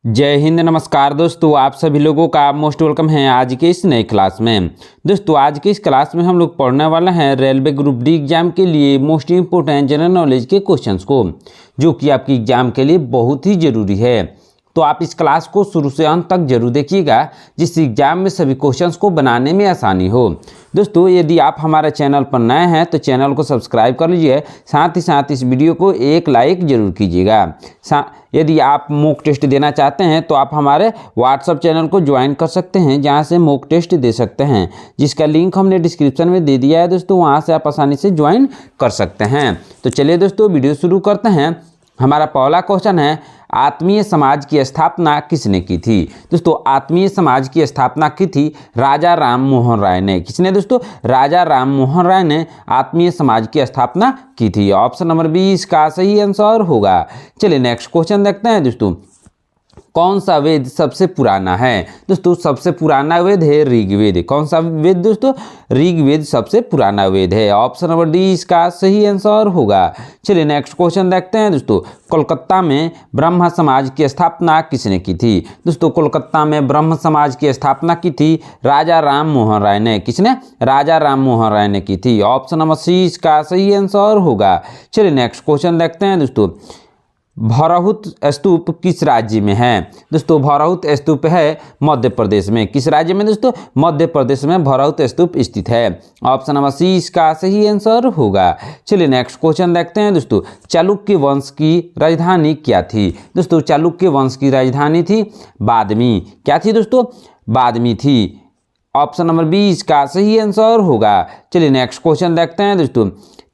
जय हिंद। नमस्कार दोस्तों, आप सभी लोगों का मोस्ट वेलकम है आज के इस नए क्लास में। दोस्तों आज के इस क्लास में हम लोग पढ़ने वाला है रेलवे ग्रुप डी एग्जाम के लिए मोस्ट इंपोर्टेंट जनरल नॉलेज के क्वेश्चंस को, जो कि आपकी एग्जाम के लिए बहुत ही ज़रूरी है। तो आप इस क्लास को शुरू से अंत तक जरूर देखिएगा, जिससे एग्जाम में सभी क्वेश्चंस को बनाने में आसानी हो। दोस्तों यदि आप हमारे चैनल पर नए हैं तो चैनल को सब्सक्राइब कर लीजिए, साथ ही साथ इस वीडियो को एक लाइक जरूर कीजिएगा। यदि आप मॉक टेस्ट देना चाहते हैं तो आप हमारे व्हाट्सएप चैनल को ज्वाइन कर सकते हैं, जहां से मॉक टेस्ट दे सकते हैं, जिसका लिंक हमने डिस्क्रिप्शन में दे दिया है दोस्तों। वहां से आप आसानी से ज्वाइन कर सकते हैं। तो चलिए दोस्तों वीडियो शुरू करते हैं। हमारा पहला क्वेश्चन है, आत्मीय समाज की स्थापना किसने की थी? दोस्तों आत्मीय समाज की स्थापना की थी राजा राम मोहन राय ने। किसने दोस्तों? राजा राम मोहन राय ने आत्मीय समाज की स्थापना की थी। ऑप्शन नंबर 20 का सही आंसर होगा। चलिए नेक्स्ट क्वेश्चन देखते हैं दोस्तों। कौन सा वेद सबसे पुराना है? दोस्तों सबसे पुराना वेद है ऋग्वेद। कौन सा वेद दोस्तों? ऋग्वेद सबसे पुराना वेद है। ऑप्शन नंबर डी इसका सही आंसर होगा। चलिए नेक्स्ट क्वेश्चन देखते हैं दोस्तों। कोलकाता में ब्रह्म समाज की स्थापना किसने की थी? दोस्तों कोलकाता में ब्रह्म समाज की स्थापना की थी राजा राम मोहन राय ने। किसने? राजा राम मोहन राय ने की थी। ऑप्शन नंबर सी इसका सही आंसर होगा। चलिए नेक्स्ट क्वेश्चन देखते हैं दोस्तों। भौरहुत स्तूप किस राज्य में है? दोस्तों भौरहुत स्तूप है मध्य प्रदेश में। किस राज्य में दोस्तों? मध्य प्रदेश में भौरहुत स्तूप स्थित है। ऑप्शन नंबर सी इसका सही आंसर होगा। चलिए नेक्स्ट क्वेश्चन देखते हैं दोस्तों। चालुक्य वंश की राजधानी क्या थी? दोस्तों चालुक्य वंश की राजधानी थी बादमी। क्या थी दोस्तों? बादमी थी। ऑप्शन नंबर 20 का सही आंसर होगा। चलिए नेक्स्ट क्वेश्चन देखते हैं दोस्तों।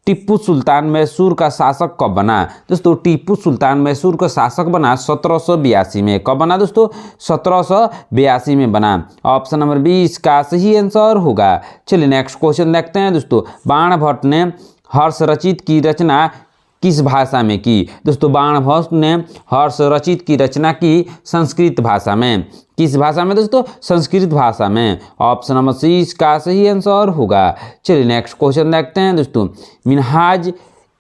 टीपू सुल्तान मैसूर का शासक कब बना? दोस्तों टीपू सुल्तान मैसूर का शासक बना 1782 में। कब बना दोस्तों? 1782 में बना। ऑप्शन नंबर 20 का सही आंसर होगा। चलिए नेक्स्ट क्वेश्चन देखते हैं दोस्तों। बाणभट्ट ने हर्ष रचित की रचना किस भाषा में की? दोस्तों बाणभट्ट ने हर्ष रचित की रचना की संस्कृत भाषा में। किस भाषा में दोस्तों? संस्कृत भाषा में। ऑप्शन नंबर सी इसका सही आंसर होगा। चलिए नेक्स्ट क्वेश्चन देखते हैं दोस्तों। मिनहाज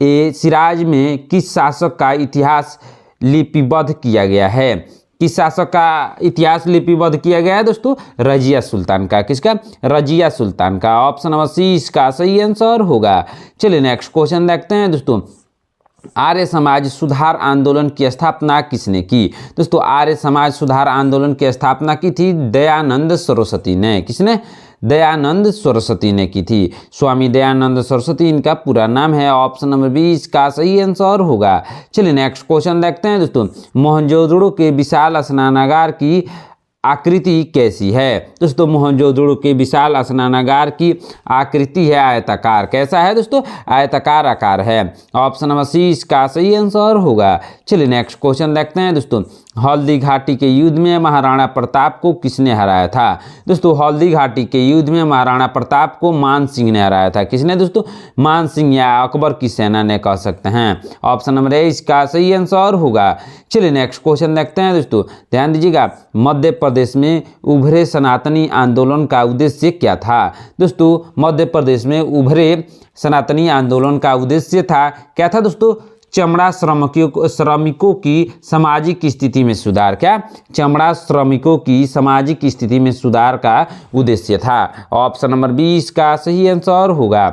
ए सिराज में किस शासक का इतिहास लिपिबद्ध किया गया है? किस शासक का इतिहास लिपिबद्ध किया गया है दोस्तों? रजिया सुल्तान का। किसका? रजिया सुल्तान का। ऑप्शन नंबर सी इसका सही आंसर होगा। चलिए नेक्स्ट क्वेश्चन देखते हैं दोस्तों। आर्य समाज सुधार आंदोलन की स्थापना किसने की? दोस्तों आर्य समाज सुधार आंदोलन की स्थापना की थी दयानंद सरस्वती ने। किसने? दयानंद सरस्वती ने की थी। स्वामी दयानंद सरस्वती इनका पूरा नाम है। ऑप्शन नंबर 20 का सही आंसर होगा। चलिए नेक्स्ट क्वेश्चन देखते हैं दोस्तों। मोहनजोदड़ो के विशाल स्नानागार की आकृति कैसी है? दोस्तों मोहनजोदड़ो के विशाल स्नानागार की आकृति है आयताकार। कैसा है दोस्तों? आयताकार आकार है। ऑप्शन नंबर सी इसका सही आंसर होगा। चलिए नेक्स्ट क्वेश्चन देखते हैं दोस्तों। हल्दी घाटी के युद्ध में महाराणा प्रताप को किसने हराया था? दोस्तों हल्दी घाटी के युद्ध में महाराणा प्रताप को मान सिंह ने हराया था। किसने दोस्तों? मान सिंह या अकबर की सेना ने कह सकते हैं। ऑप्शन नंबर ए इसका सही आंसर होगा। चलिए नेक्स्ट क्वेश्चन देखते हैं दोस्तों। ध्यान दीजिएगा। मध्य प्रदेश में उभरे सनातनी आंदोलन का उद्देश्य क्या था? दोस्तों मध्य प्रदेश में उभरे सनातनी आंदोलन का उद्देश्य था, क्या था दोस्तों? चमड़ा श्रमिकों की सामाजिक स्थिति में सुधार। क्या? चमड़ा श्रमिकों की सामाजिक स्थिति में सुधार का उद्देश्य था। ऑप्शन नंबर 20 का सही आंसर होगा।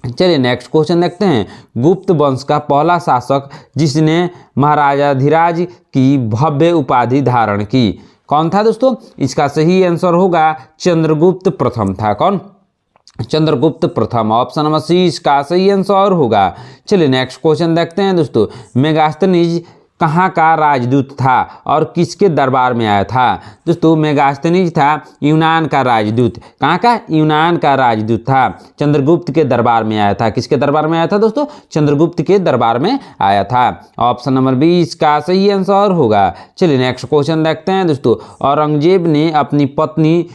चलिए नेक्स्ट क्वेश्चन देखते हैं। गुप्त वंश का पहला शासक जिसने महाराजाधिराज की भव्य उपाधि धारण की, कौन था दोस्तों? इसका सही आंसर होगा चंद्रगुप्त प्रथम था। कौन? चंद्रगुप्त प्रथम। ऑप्शन नंबर सी इसका सही आंसर होगा। चलिए नेक्स्ट क्वेश्चन देखते हैं दोस्तों। मेगास्थनीज कहाँ का राजदूत था और किसके दरबार में आया था? दोस्तों मेगास्थनीज था यूनान का राजदूत। कहाँ का? यूनान का राजदूत था। चंद्रगुप्त के दरबार में आया था। किसके दरबार में आया था दोस्तों? चंद्रगुप्त के दरबार में आया था। ऑप्शन नंबर 20 का सही आंसर होगा। चलिए नेक्स्ट क्वेश्चन देखते हैं दोस्तों। औरंगजेब ने अपनी पत्नी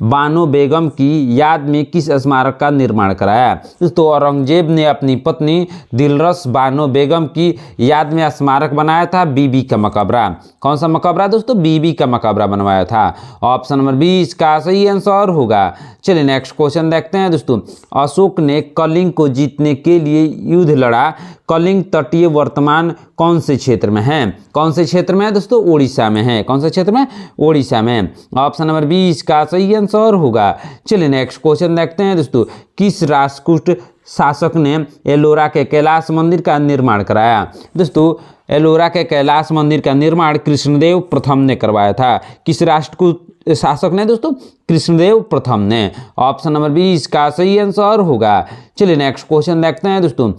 बानो बेगम की याद में किस स्मारक का निर्माण कराया? दोस्तों औरंगजेब ने अपनी पत्नी दिलरस बानो बेगम की याद में स्मारक बनाया था बीबी का मकबरा। कौन सा मकबरा दोस्तों? बीबी का मकबरा बनवाया था। ऑप्शन नंबर 20 का सही आंसर होगा। चलिए नेक्स्ट क्वेश्चन देखते हैं दोस्तों। अशोक ने कलिंग को जीतने के लिए युद्ध लड़ा। कलिंग तटीय वर्तमान कौन से क्षेत्र में है? कौन से क्षेत्र में है दोस्तों? उड़ीसा में है। कौन से क्षेत्र में? उड़ीसा में। ऑप्शन नंबर 20 का सही आंसर होगा। चलिए नेक्स्ट क्वेश्चन देखते हैं दोस्तों। किस राष्ट्रकूट शासक ने एलोरा के कैलाश मंदिर का निर्माण कराया? दोस्तों एलोरा के कैलाश मंदिर का निर्माण कृष्णदेव प्रथम ने करवाया था। किस राष्ट्रकूट शासक ने दोस्तों? कृष्णदेव प्रथम ने। ऑप्शन नंबर 20 का सही आंसर होगा। चलिए नेक्स्ट क्वेश्चन देखते हैं दोस्तों।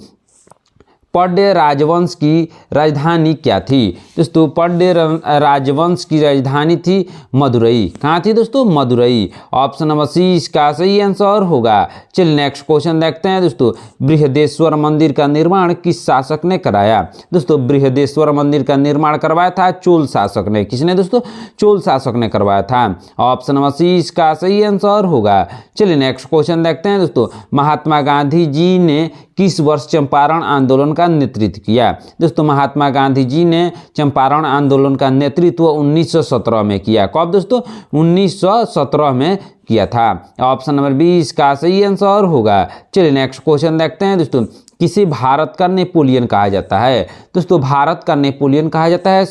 पड्य राजवंश की राजधानी क्या थी? दोस्तों पड्य राजवंश की राजधानी थी मदुरई। कहाँ थी दोस्तों? मदुरई। ऑप्शन नंबर 20 का सही आंसर होगा। चलिए नेक्स्ट क्वेश्चन देखते हैं दोस्तों। बृहदेश्वर मंदिर का निर्माण किस शासक ने कराया? दोस्तों बृहदेश्वर मंदिर का निर्माण करवाया था चोल शासक ने। किसने दोस्तों? चोल शासक ने करवाया था। ऑप्शन नंबर 20 का सही आंसर होगा। चलिए नेक्स्ट क्वेश्चन देखते हैं दोस्तों। महात्मा गांधी जी ने किस वर्ष चंपारण आंदोलन का नेतृत्व किया? दोस्तों महात्मा गांधी जी ने चंपारण आंदोलन का नेतृत्व 1917 में किया। कब दोस्तों? 1917 में किया था। ऑप्शन नंबर 20 का सही आंसर होगा। चलिए नेक्स्ट क्वेश्चन देखते हैं दोस्तों। किसे भारत का नेपोलियन कहा जाता है? दोस्तों भारत का नेपोलियन कहा जाता है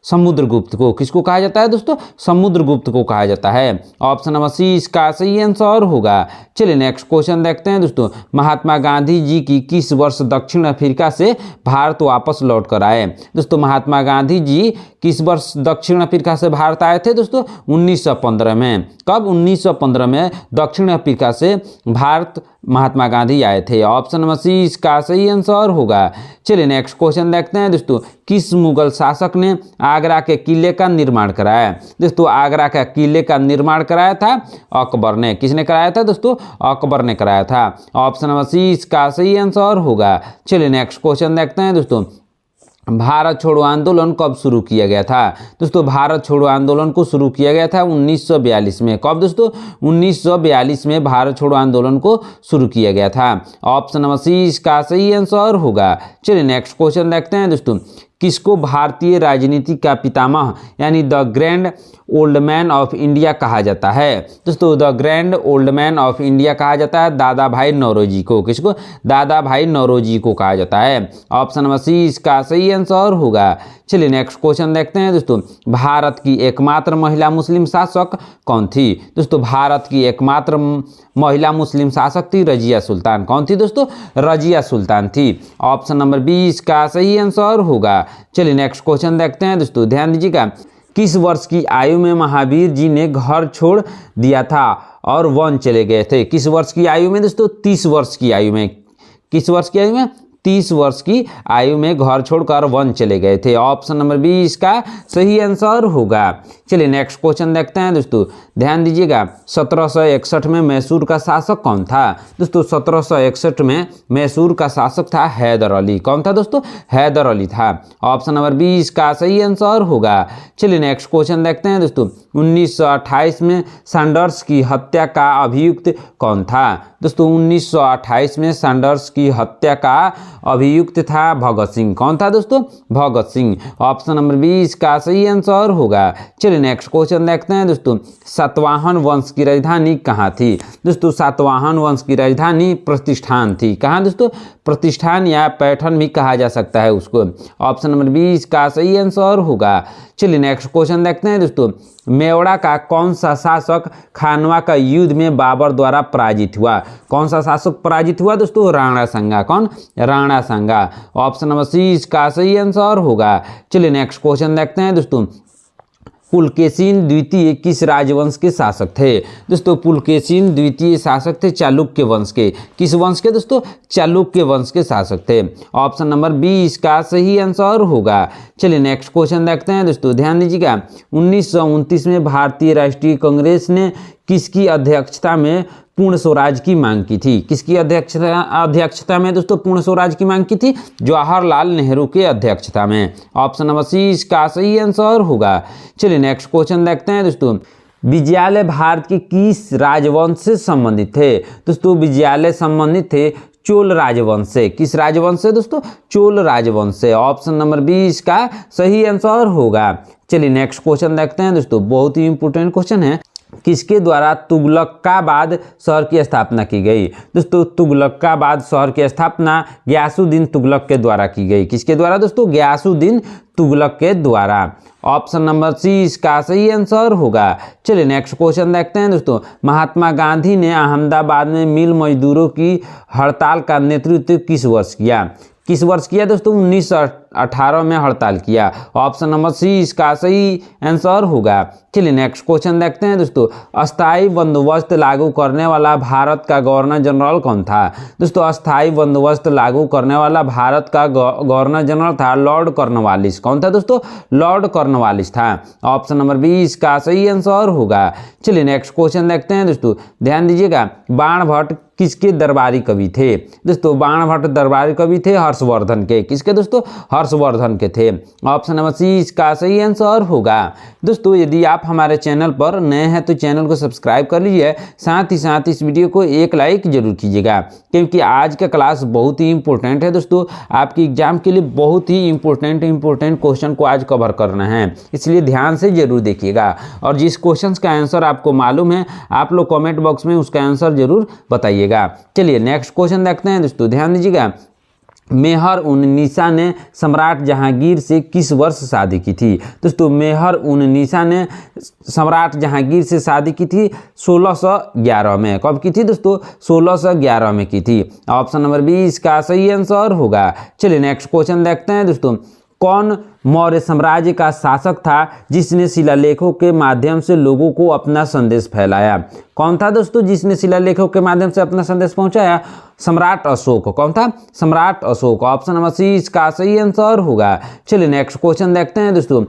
समुद्रगुप्त को। किसको कहा जाता है दोस्तों? समुद्रगुप्त को कहा जाता है। ऑप्शन नंबर 20 का सही आंसर होगा। चलिए नेक्स्ट क्वेश्चन देखते हैं दोस्तों। महात्मा गांधी जी की किस वर्ष दक्षिण अफ्रीका से भारत वापस लौट कर आए? दोस्तों महात्मा गांधी जी किस वर्ष दक्षिण अफ्रीका से भारत आए थे दोस्तों? 1915 में। कब? 1915 में दक्षिण अफ्रीका से भारत महात्मा गांधी आए थे। ऑप्शन नंबर 20 का सही आंसर होगा। चलिए नेक्स्ट क्वेश्चन देखते हैं दोस्तों। किस मुगल शासक ने आगरा के किले का निर्माण कराया? दोस्तों आगरा का किले का निर्माण कराया था अकबर ने। किसने कराया था दोस्तों? अकबर ने कराया था। ऑप्शन नंबर 20 का सही आंसर होगा। चलिए नेक्स्ट क्वेश्चन देखते हैं दोस्तों। भारत छोड़ो आंदोलन कब शुरू किया गया था? दोस्तों भारत छोड़ो आंदोलन को शुरू किया गया था 1942 में। कब दोस्तों? 1942 में भारत छोड़ो आंदोलन को शुरू किया गया था। ऑप्शन नंबर 20 का सही आंसर होगा। चलिए नेक्स्ट क्वेश्चन देखते हैं दोस्तों। किसको भारतीय राजनीति का पितामह यानी the grand old man of India कहा जाता है? दोस्तों the grand old man of India कहा जाता है दादा भाई नौरोजी को। किसको? दादा भाई नौरोजी को कहा जाता है। ऑप्शन नंबर 20 का सही आंसर होगा। चलिए नेक्स्ट क्वेश्चन देखते हैं दोस्तों। भारत की एकमात्र महिला मुस्लिम शासक कौन थी? दोस्तों भारत की एकमात्र महिला मुस्लिम शासक थी रजिया सुल्तान। कौन थी दोस्तों? रजिया सुल्तान थी। ऑप्शन नंबर 20 का सही आंसर होगा। चलिए नेक्स्ट क्वेश्चन देखते हैं दोस्तों। ध्यान दीजिएगा। किस वर्ष की आयु में महावीर जी ने घर छोड़ दिया था और वन चले गए थे? किस वर्ष की आयु में दोस्तों? 30 वर्ष की आयु में। किस वर्ष की आयु में? 30 वर्ष की आयु में घर छोड़कर वन चले गए थे। ऑप्शन नंबर 20 का सही आंसर होगा। चलिए नेक्स्ट क्वेश्चन देखते हैं दोस्तों। ध्यान दीजिएगा। 1761 में मैसूर का शासक कौन था? दोस्तों 1761 में मैसूर का शासक था हैदर अली। कौन था दोस्तों? हैदर अली था। ऑप्शन नंबर 20 का सही आंसर होगा। चलिए नेक्स्ट क्वेश्चन देखते हैं दोस्तों। 1928 में सैंडर्स की हत्या का अभियुक्त कौन था? दोस्तों 1928 में सैंडर्स की हत्या का अभियुक्त था भगत सिंह। कौन था दोस्तों? भगत सिंह। ऑप्शन नंबर 20 का सही आंसर होगा। चलिए नेक्स्ट क्वेश्चन देखते हैं दोस्तों। सातवाहन वंश की राजधानी कहाँ थी? दोस्तों सातवाहन वंश की राजधानी प्रतिष्ठान थी। कहाँ दोस्तों? प्रतिष्ठान या पैठन भी कहा जा सकता है उसको। ऑप्शन नंबर 20 का सही आंसर होगा। चलिए नेक्स्ट क्वेश्चन देखते हैं दोस्तों। मेवाड़ का कौन सा शासक खानवा का युद्ध में बाबर द्वारा पराजित हुआ? कौन सा शासक पराजित हुआ दोस्तों? राणा संगा। कौन? राणा संगा। ऑप्शन नंबर 20 का सही आंसर होगा। चलिए नेक्स्ट क्वेश्चन देखते हैं दोस्तों। पुलकेशिन द्वितीय किस राजवंश के शासक थे? दोस्तों पुलकेशिन द्वितीय शासक थे चालुक्य वंश के। किस वंश के दोस्तों? चालुक्य वंश के शासक थे। ऑप्शन नंबर 20 का सही आंसर होगा। चलिए नेक्स्ट क्वेश्चन देखते हैं दोस्तों। ध्यान दीजिएगा। 1929 में भारतीय राष्ट्रीय कांग्रेस ने किसकी अध्यक्षता में पूर्ण स्वराज की मांग की थी? किसकी अध्यक्षता में दोस्तों पूर्ण स्वराज की मांग की थी? जवाहरलाल नेहरू के अध्यक्षता में। ऑप्शन नंबर 20 का सही आंसर होगा। चलिए नेक्स्ट क्वेश्चन देखते हैं दोस्तों। विजयालय भारत के किस राजवंश से संबंधित थे? दोस्तों विजयालय संबंधित थे चोल राजवंश से। किस राजवंश से दोस्तों? चोल राजवंश से। ऑप्शन नंबर 20 का सही आंसर होगा। चलिए नेक्स्ट क्वेश्चन देखते हैं दोस्तों, बहुत ही इंपॉर्टेंट क्वेश्चन है। किसके द्वारा तुगलकाबाद शहर की स्थापना की गई? दोस्तों तुगलकाबाद शहर की स्थापना गयासुद्दीन तुगलक के द्वारा की गई। किसके द्वारा दोस्तों? गयासुद्दीन तुगलक के द्वारा। ऑप्शन नंबर सी इसका सही आंसर होगा। चलिए नेक्स्ट क्वेश्चन देखते हैं दोस्तों, महात्मा गांधी ने अहमदाबाद में मिल मजदूरों की हड़ताल का नेतृत्व किस वर्ष किया? किस वर्ष किया दोस्तों? 1918 में हड़ताल किया। ऑप्शन नंबर सी इसका सही आंसर होगा। चलिए नेक्स्ट क्वेश्चन देखते हैं दोस्तों, अस्थायी बंदोबस्त लागू करने वाला भारत का गवर्नर जनरल कौन था? दोस्तों अस्थायी बंदोबस्त लागू करने वाला भारत का गवर्नर जनरल था लॉर्ड कॉर्नवालिस। कौन था दोस्तों? लॉर्ड कॉर्नवालिस था। ऑप्शन नंबर 20 का सही आंसर होगा। चलिए नेक्स्ट क्वेश्चन देखते हैं दोस्तों, ध्यान दीजिएगा, बाणभट्ट किसके दरबारी कवि थे? दोस्तों बाणभट्ट दरबारी कवि थे हर्षवर्धन के। किसके दोस्तों? हर्षवर्धन के थे। ऑप्शन नंबर सी इसका सही आंसर होगा। दोस्तों यदि आप हमारे चैनल पर नए हैं तो चैनल को सब्सक्राइब कर लीजिए, साथ ही साथ इस वीडियो को एक लाइक जरूर कीजिएगा, क्योंकि आज का क्लास बहुत ही इंपॉर्टेंट है दोस्तों। आपकी एग्जाम के लिए बहुत ही इंपॉर्टेंट क्वेश्चन को आज कवर करना है, इसलिए ध्यान से जरूर देखिएगा। और जिस क्वेश्चन का आंसर आपको मालूम है आप लोग कॉमेंट बॉक्स में उसका आंसर जरूर बताइएगा। चलिए नेक्स्ट क्वेश्चन देखते हैं दोस्तों, ध्यान दीजिएगा, मेहर उन्नीसा ने सम्राट जहांगीर से किस वर्ष शादी की थी? दोस्तों मेहर उन्नीसा ने सम्राट जहांगीर से शादी की थी 1611 में। कब की थी दोस्तों? 1611 में की थी। ऑप्शन नंबर 20 का सही आंसर होगा। चलिए नेक्स्ट क्वेश्चन देखते हैं दोस्तों, कौन मौर्य साम्राज्य का शासक था जिसने शिलालेखों के माध्यम से लोगों को अपना संदेश फैलाया? कौन था दोस्तों जिसने शिलालेखों के माध्यम से अपना संदेश पहुंचाया? सम्राट अशोक। कौन था? सम्राट अशोक। ऑप्शन नंबर सी इसका सही आंसर होगा। चलिए नेक्स्ट क्वेश्चन देखते हैं दोस्तों,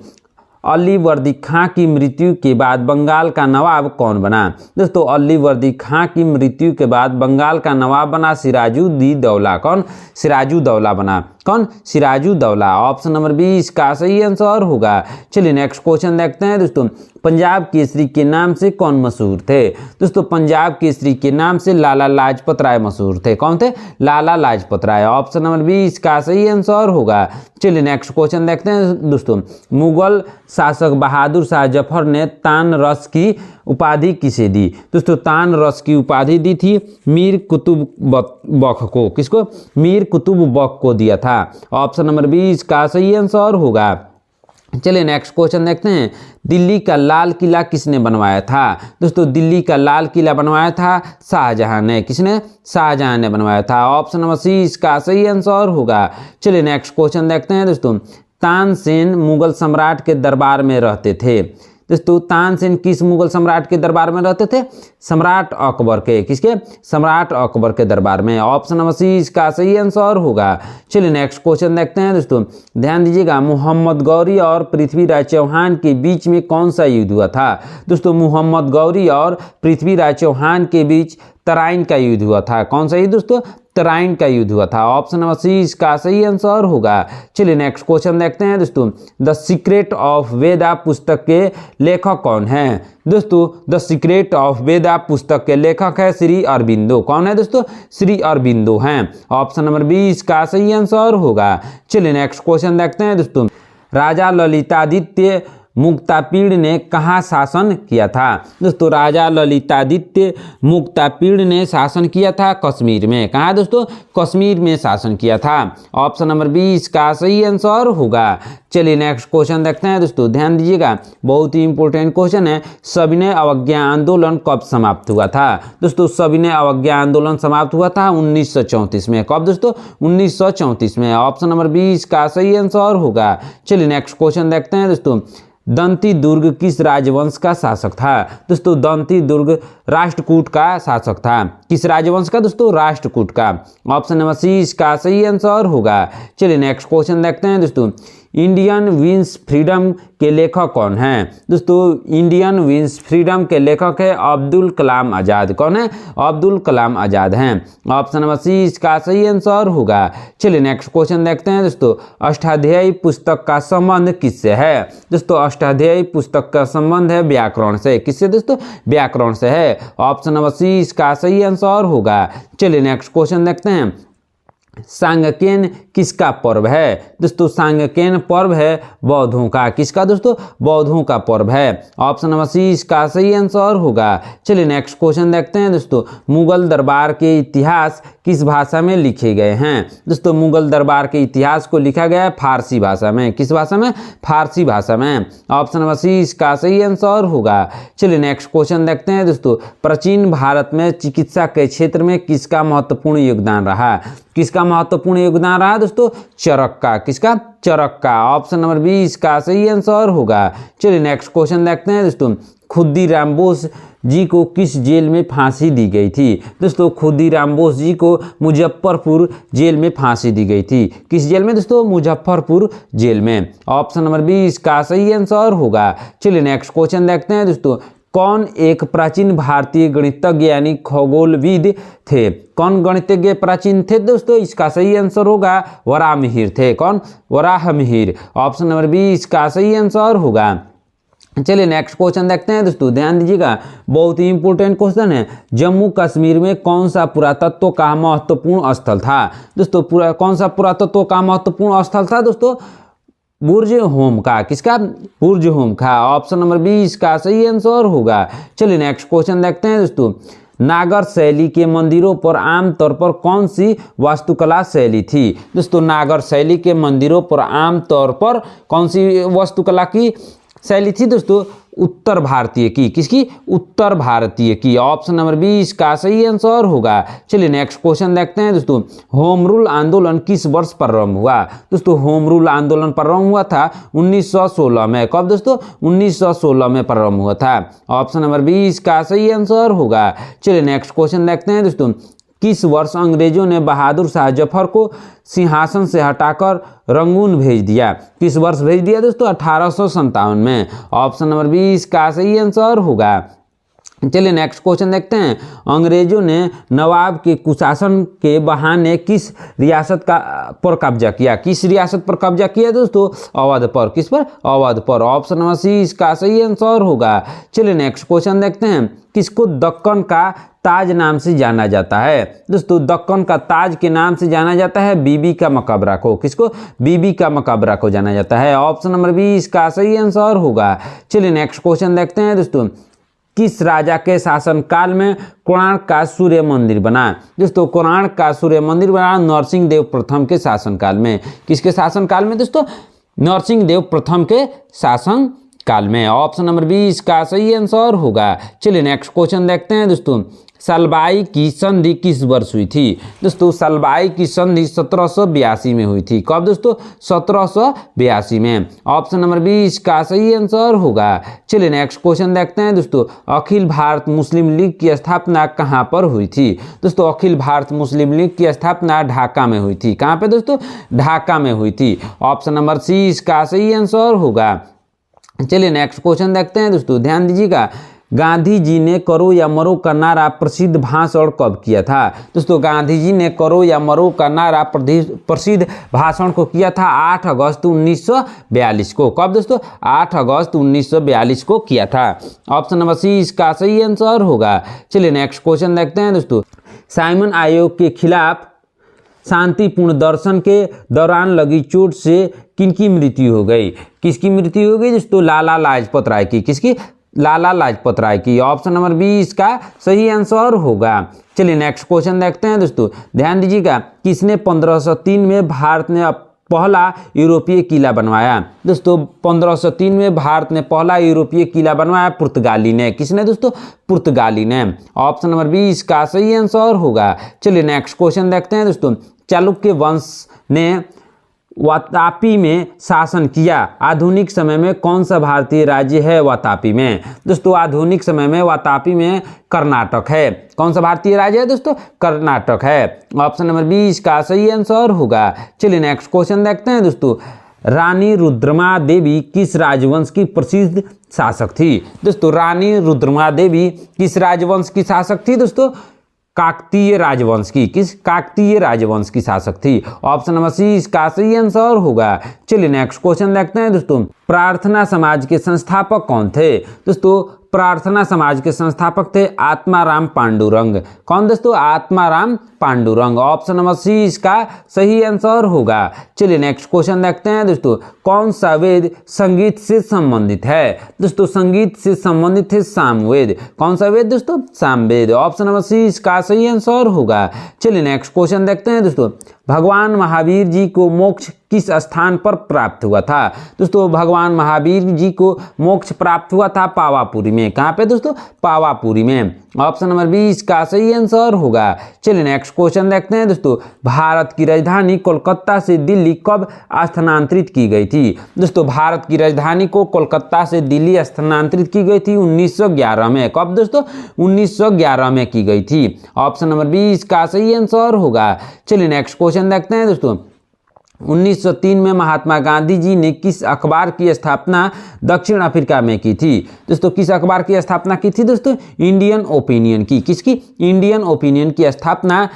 अली वर्दी खां की मृत्यु के बाद बंगाल का नवाब कौन बना? दोस्तों अली वर्दी खां की मृत्यु के बाद बंगाल का नवाब बना सिराजुद्दौला। कौन? सिराजुद्दौला बना। कौन? सिराजुद्दौला। ऑप्शन नंबर 20 का सही आंसर होगा। चलिए नेक्स्ट क्वेश्चन देखते हैं दोस्तों, पंजाब केसरी के नाम से कौन मशहूर थे? दोस्तों पंजाब केसरी के नाम से लाला लाजपत राय मशहूर थे। कौन थे? लाला लाजपत राय। ऑप्शन नंबर 20 का सही आंसर होगा। चलिए नेक्स्ट क्वेश्चन देखते हैं दोस्तों, मुगल शासक बहादुर शाह जफर ने तान रस की उपाधि किसे दी? दोस्तों तान रस की उपाधि दी थी मीर कुतुब बख को। किसको? मीर कुतुब बख को दिया था। ऑप्शन नंबर 20 का सही आंसर होगा। चलिए नेक्स्ट क्वेश्चन देखते हैं, दिल्ली का लाल किला किसने बनवाया था? दोस्तों दिल्ली का लाल किला बनवाया था शाहजहां ने। किसने? शाहजहां ने बनवाया था। ऑप्शन नंबर सी इसका सही आंसर होगा। चलिए नेक्स्ट क्वेश्चन देखते हैं दोस्तों, तानसेन मुगल सम्राट के दरबार में रहते थे। दोस्तों तानसेन किस मुगल सम्राट के दरबार में रहते थे? सम्राट अकबर के। किसके? सम्राट अकबर के दरबार में। ऑप्शन नंबर सी इसका सही आंसर होगा। चलिए नेक्स्ट क्वेश्चन देखते हैं दोस्तों, ध्यान दीजिएगा, मोहम्मद गौरी और पृथ्वीराज चौहान के बीच में कौन सा युद्ध हुआ था? दोस्तों मोहम्मद गौरी और पृथ्वीराज चौहान के बीच तराइन का युद्ध हुआ था। कौन सा युद्ध दोस्तों? तराइन का युद्ध हुआ था। ऑप्शन नंबर सी इसका सही आंसर होगा। चलिए नेक्स्ट क्वेश्चन देखते हैं दोस्तों, द सीक्रेट ऑफ वेदा पुस्तक के लेखक कौन है? दोस्तों द सीक्रेट ऑफ वेदा पुस्तक के लेखक है श्री अरबिंदो। कौन है दोस्तों? श्री अरबिंदो हैं। ऑप्शन नंबर 20 का सही आंसर होगा। चलिए नेक्स्ट क्वेश्चन देखते हैं दोस्तों, राजा ललितादित्य मुक्तापीड़ ने कहाँ शासन किया था? दोस्तों राजा ललितादित्य मुक्तापीड़ ने शासन किया था कश्मीर में। कहाँ दोस्तों? कश्मीर में शासन किया था। ऑप्शन नंबर 20 का सही आंसर होगा। चलिए नेक्स्ट क्वेश्चन देखते हैं दोस्तों, ध्यान दीजिएगा, बहुत ही इंपॉर्टेंट क्वेश्चन है, सविनय अवज्ञा आंदोलन कब समाप्त हुआ था? दोस्तों सविनय अवज्ञा आंदोलन समाप्त हुआ था 1934 में। कब दोस्तों? 1934 में। ऑप्शन नंबर 20 का सही आंसर होगा। चलिए नेक्स्ट क्वेश्चन देखते हैं दोस्तों, दंती दुर्ग किस राजवंश का शासक था? दोस्तों दंती दुर्ग राष्ट्रकूट का शासक था। किस राजवंश का दोस्तों? राष्ट्रकूट का। ऑप्शन नंबर सी इसका सही आंसर होगा। चलिए नेक्स्ट क्वेश्चन देखते हैं दोस्तों, इंडियन विंस फ्रीडम के लेखक कौन हैं? दोस्तों इंडियन विंस फ्रीडम के लेखक है अब्दुल कलाम आज़ाद। कौन है? अब्दुल कलाम आज़ाद हैं। ऑप्शन नंबर सी इसका सही आंसर होगा। चलिए नेक्स्ट क्वेश्चन देखते हैं दोस्तों। अष्टाध्यायी पुस्तक का संबंध किससे है? दोस्तों अष्टाध्यायी पुस्तक का संबंध है व्याकरण से। किससे दोस्तों? व्याकरण से है। ऑप्शन नंबर सी इसका सही आंसर होगा। चलिए नेक्स्ट क्वेश्चन देखते हैं। सांगकेन किसका पर्व है? दोस्तों सांगकेन पर्व है बौद्धों का। किसका दोस्तों? बौद्धों का पर्व है। ऑप्शन नंबर सी इसका सही आंसर होगा। चलिए नेक्स्ट क्वेश्चन देखते हैं दोस्तों। मुगल दरबार के इतिहास किस भाषा में लिखे गए हैं? दोस्तों मुगल दरबार के इतिहास को लिखा गया है फारसी भाषा में। किस भाषा में? फारसी भाषा में। ऑप्शन नंबर सी इसका सही आंसर होगा। चलिए नेक्स्ट क्वेश्चन देखते हैं दोस्तों। प्राचीन भारत में चिकित्सा के क्षेत्र में किसका महत्वपूर्ण योगदान रहा? किसका महत्वपूर्ण योगदान रहा दोस्तों? चरक का। किसका? चरक का। ऑप्शन नंबर बी इसका सही आंसर होगा। चलिए नेक्स्ट क्वेश्चन देखते हैं दोस्तों। खुदीराम बोस जी को किस जेल में फांसी दी गई थी? दोस्तों खुदीराम बोस जी को मुजफ्फरपुर जेल में फांसी दी गई थी। किस जेल में दोस्तों? मुजफ्फरपुर जेल में। ऑप्शन नंबर बी इसका सही आंसर होगा। चलिए नेक्स्ट क्वेश्चन देखते हैं दोस्तों। कौन एक प्राचीन भारतीय गणितज्ञ यानी खगोलविद थे? कौन गणितज्ञ प्राचीन थे दोस्तों? इसका सही आंसर होगा वराहमिहिर थे। कौन? वराहमिहिर। ऑप्शन नंबर बी इसका सही आंसर होगा। चलिए नेक्स्ट क्वेश्चन देखते हैं दोस्तों। ध्यान दीजिएगा, बहुत ही इंपॉर्टेंट क्वेश्चन है। जम्मू कश्मीर में कौन सा पुरातत्व का महत्वपूर्ण स्थल था? दोस्तों कौन सा पुरातत्व का महत्वपूर्ण स्थल था दोस्तों? बुर्ज होम का। किसका? बुर्ज होम का। ऑप्शन नंबर बी इसका सही आंसर होगा। चलिए नेक्स्ट क्वेश्चन देखते हैं दोस्तों। नागर शैली के मंदिरों पर आमतौर पर कौन सी वास्तुकला शैली थी? दोस्तों नागर शैली के मंदिरों पर आमतौर पर कौन सी वास्तुकला की शैली थी दोस्तों? उत्तर भारतीय की। किसकी? उत्तर भारतीय की। ऑप्शन नंबर बी इसका सही आंसर होगा। चलिए नेक्स्ट क्वेश्चन देखते हैं दोस्तों। होम रूल आंदोलन किस वर्ष प्रारंभ हुआ? दोस्तों होम रूल आंदोलन प्रारंभ हुआ था 1916 में। कब दोस्तों? 1916 में प्रारंभ हुआ था। ऑप्शन नंबर बी इसका सही आंसर होगा। चलिए नेक्स्ट क्वेश्चन देखते हैं दोस्तों। किस वर्ष अंग्रेजों ने बहादुर शाह जफर को सिंहासन से हटाकर रंगून भेज दिया? किस वर्ष भेज दिया दोस्तों? 1857 में। ऑप्शन नंबर बी इसका सही आंसर होगा। चलिए नेक्स्ट क्वेश्चन देखते हैं। अंग्रेजों ने नवाब के कुशासन के बहाने किस रियासत का पर कब्जा किया? किस रियासत पर कब्जा किया दोस्तों? अवध पर। किस पर? अवध पर। ऑप्शन नंबर सी इसका सही आंसर होगा। चलिए नेक्स्ट क्वेश्चन देखते हैं। किसको दक्कन का ताज नाम से जाना जाता है? दोस्तों दक्कन का ताज के नाम से जाना जाता है बीबी का मकबरा को। किसको? बीबी का मकबरा को जाना जाता है। ऑप्शन नंबर बी इसका सही आंसर होगा। चलिए नेक्स्ट क्वेश्चन देखते हैं दोस्तों। किस राजा के शासनकाल में कोणार्क का सूर्य मंदिर बना? दोस्तों कोणार्क का सूर्य मंदिर बना नरसिंह देव प्रथम के शासनकाल में। किसके शासनकाल में दोस्तों? नरसिंह देव प्रथम के शासन काल में। ऑप्शन नंबर बी इसका सही आंसर होगा। चलिए नेक्स्ट क्वेश्चन देखते हैं दोस्तों। सलबाई की संधि किस वर्ष हुई थी? दोस्तों सलबाई की संधि 1782 में हुई थी। कब दोस्तों? 1782 में। ऑप्शन नंबर बी इसका सही आंसर होगा। चलिए नेक्स्ट क्वेश्चन देखते हैं दोस्तों। अखिल भारत मुस्लिम लीग की स्थापना कहाँ पर हुई थी? दोस्तों अखिल भारत मुस्लिम लीग की स्थापना ढाका में हुई थी। कहाँ पे दोस्तों? ढाका में हुई थी। ऑप्शन नंबर सी इसका सही आंसर होगा। चलिए नेक्स्ट क्वेश्चन देखते हैं दोस्तों। ध्यान दीजिएगा, गांधी जी ने करो या मरो का नारा प्रसिद्ध भाषण कब किया था? दोस्तों गांधी जी ने करो या मरो का नारा प्रसिद्ध भाषण को किया था 8 अगस्त 1942 को। कब दोस्तों? 8 अगस्त 1942 को किया था। ऑप्शन नंबर सी इसका सही आंसर होगा। चलिए नेक्स्ट क्वेश्चन देखते हैं दोस्तों। साइमन आयोग के खिलाफ शांतिपूर्ण दर्शन के दौरान लगी चोट से किनकी मृत्यु हो गई? किसकी मृत्यु हो गई दोस्तों? लाला लाजपत राय की। किसकी? लाला लाजपत राय की। ऑप्शन नंबर बी इसका सही आंसर होगा। चलिए नेक्स्ट क्वेश्चन देखते हैं दोस्तों। ध्यान दीजिएगा, किसने 1503 में भारत ने पहला यूरोपीय किला बनवाया? दोस्तों 1503 में भारत ने पहला यूरोपीय किला बनवाया पुर्तगाली ने। किसने दोस्तों? पुर्तगाली ने। ऑप्शन नंबर बी इसका सही आंसर होगा। चलिए नेक्स्ट क्वेश्चन देखते हैं दोस्तों। चालुक्य वंश ने वातापी में शासन किया। आधुनिक समय में कौन सा भारतीय राज्य है वातापी में? दोस्तों आधुनिक समय में वातापी में कर्नाटक है। कौन सा भारतीय राज्य है दोस्तों? कर्नाटक है। ऑप्शन नंबर बी इसका सही आंसर होगा। चलिए नेक्स्ट क्वेश्चन देखते हैं दोस्तों। रानी रुद्रमा देवी किस राजवंश की प्रसिद्ध शासक थी? दोस्तों रानी रुद्रमा देवी किस राजवंश की शासक थी? दोस्तों काकतीय राजवंश की। किस? काकतीय राजवंश की शासक थी। ऑप्शन नंबर सी इसका सही आंसर होगा। चलिए नेक्स्ट क्वेश्चन देखते हैं दोस्तों। प्रार्थना समाज के संस्थापक कौन थे? दोस्तों प्रार्थना समाज के संस्थापक थे आत्माराम पांडुरंग। कौन दोस्तों? Atmaram Pandurang. Option number C इसका सही आंसर होगा। चलिए नेक्स्ट क्वेश्चन देखते हैं दोस्तों। कौन सा वेद संगीत से संबंधित है? दोस्तों संगीत से संबंधित है सामवेद। कौन सा वेद दोस्तों? सामवेद। ऑप्शन नंबर सी इसका सही आंसर होगा। चलिए नेक्स्ट क्वेश्चन देखते हैं दोस्तों। भगवान महावीर जी को मोक्ष किस स्थान पर प्राप्त हुआ था? दोस्तों भगवान महावीर जी को मोक्ष प्राप्त हुआ था पावापुरी में। कहाँ पे दोस्तों? पावापुरी में। ऑप्शन नंबर बी इसका सही आंसर होगा। चलिए नेक्स्ट क्वेश्चन देखते हैं दोस्तों। भारत की राजधानी कोलकाता से दिल्ली कब स्थानांतरित की गई थी? दोस्तों भारत की राजधानी को कोलकाता से दिल्ली स्थानांतरित की गई थी 1911 में। कब दोस्तों? 1911 में की गई थी। ऑप्शन नंबर बी इसका सही आंसर होगा। चलिए नेक्स्ट क्वेश्चन देखते हैं दोस्तों। 1903 में महात्मा गांधी जी ने किस अखबार की स्थापना दक्षिण अफ्रीका में की थी? दोस्तों किस अखबार की स्थापना की थी? दोस्तों इंडियन ओपिनियन की। किसकी? इंडियन ओपिनियन की स्थापना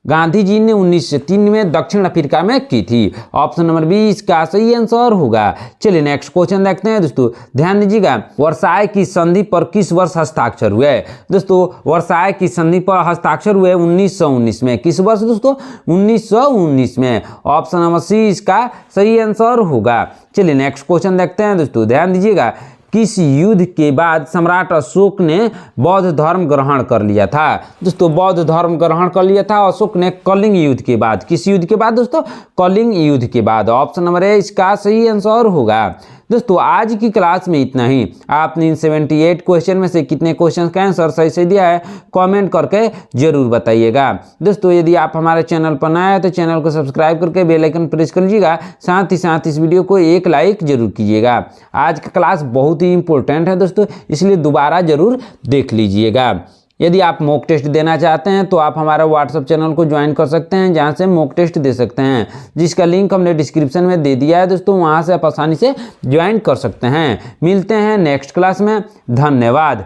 गांधी जी ने 1903 में दक्षिण अफ्रीका में की थी। ऑप्शन नंबर बी इसका सही आंसर होगा। चलिए नेक्स्ट क्वेश्चन देखते हैं दोस्तों। ध्यान दीजिएगा। वर्साय की संधि पर किस वर्ष हस्ताक्षर हुए? दोस्तों वर्साय की संधि पर हस्ताक्षर हुए 1919 में। किस वर्ष दोस्तों? 1919 में। ऑप्शन नंबर सी इसका सही आंसर होगा। चलिए नेक्स्ट क्वेश्चन देखते हैं दोस्तों। ध्यान दीजिएगा। किस युद्ध के बाद सम्राट अशोक ने बौद्ध धर्म ग्रहण कर लिया था? दोस्तों बौद्ध धर्म ग्रहण कर लिया था अशोक ने कलिंग युद्ध के बाद। किस युद्ध के बाद दोस्तों? कलिंग युद्ध के बाद। ऑप्शन नंबर ए इसका सही आंसर होगा। दोस्तों आज की क्लास में इतना ही। आपने इन 78 क्वेश्चन में से कितने क्वेश्चन का आंसर सही से दिया है कमेंट करके जरूर बताइएगा। दोस्तों यदि आप हमारे चैनल पर नए हैं तो चैनल को सब्सक्राइब करके बेल आइकन प्रेस कर लीजिएगा। साथ ही साथ इस वीडियो को एक लाइक जरूर कीजिएगा। आज का क्लास बहुत ही इंपॉर्टेंट है दोस्तों, इसलिए दोबारा जरूर देख लीजिएगा। यदि आप मॉक टेस्ट देना चाहते हैं तो आप हमारा व्हाट्सएप चैनल को ज्वाइन कर सकते हैं, जहां से मॉक टेस्ट दे सकते हैं, जिसका लिंक हमने डिस्क्रिप्शन में दे दिया है दोस्तों। वहां से आप आसानी से ज्वाइन कर सकते हैं। मिलते हैं नेक्स्ट क्लास में। धन्यवाद।